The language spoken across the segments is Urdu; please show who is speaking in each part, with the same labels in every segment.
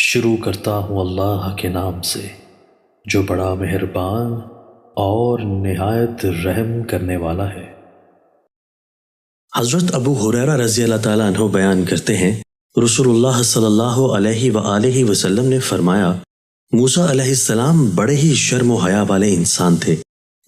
Speaker 1: شروع کرتا ہوں اللہ کے نام سے جو بڑا مہربان اور نہایت رحم کرنے والا ہے۔
Speaker 2: حضرت ابو ہریرہ رضی اللہ تعالیٰ عنہ بیان کرتے ہیں، رسول اللہ صلی اللہ علیہ وآلہ وسلم نے فرمایا، موسیٰ علیہ السلام بڑے ہی شرم و حیا والے انسان تھے۔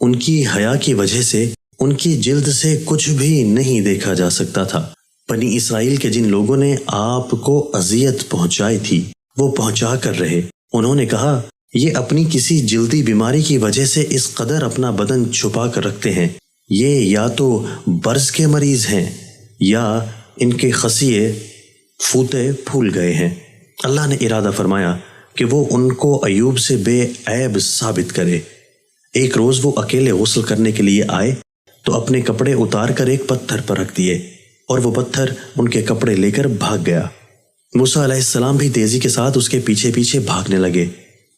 Speaker 2: ان کی حیا کی وجہ سے ان کی جلد سے کچھ بھی نہیں دیکھا جا سکتا تھا۔ بنی اسرائیل کے جن لوگوں نے آپ کو اذیت پہنچائی تھی وہ پہنچا کر رہے۔ انہوں نے کہا، یہ اپنی کسی جلدی بیماری کی وجہ سے اس قدر اپنا بدن چھپا کر رکھتے ہیں، یہ یا تو برز کے مریض ہیں یا ان کے خصیے پھوتے پھول گئے ہیں۔ اللہ نے ارادہ فرمایا کہ وہ ان کو ایوب سے بے عیب ثابت کرے۔ ایک روز وہ اکیلے غسل کرنے کے لیے آئے تو اپنے کپڑے اتار کر ایک پتھر پر رکھ دیے اور وہ پتھر ان کے کپڑے لے کر بھاگ گیا۔ موسیٰ علیہ السلام بھی تیزی کے ساتھ اس کے پیچھے پیچھے بھاگنے لگے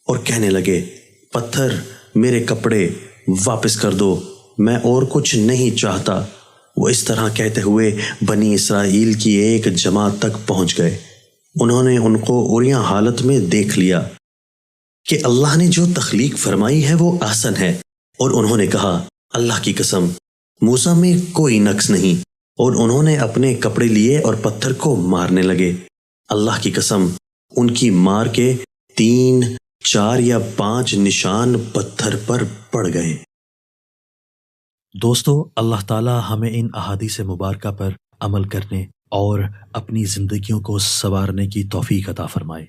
Speaker 2: اور کہنے لگے، پتھر میرے کپڑے واپس کر دو، میں اور کچھ نہیں چاہتا۔ وہ اس طرح کہتے ہوئے بنی اسرائیل کی ایک جماعت تک پہنچ گئے۔ انہوں نے ان کو عریاں حالت میں دیکھ لیا کہ اللہ نے جو تخلیق فرمائی ہے وہ احسن ہے، اور انہوں نے کہا، اللہ کی قسم موسیٰ میں کوئی نقص نہیں، اور انہوں نے اپنے کپڑے لیے اور پتھر کو مارنے لگے۔ اللہ کی قسم ان کی مار کے 3، 4 یا 5 نشان پتھر پر پڑ گئے۔
Speaker 1: دوستو، اللہ تعالی ہمیں ان احادیث مبارکہ پر عمل کرنے اور اپنی زندگیوں کو سنوارنے کی توفیق عطا فرمائے۔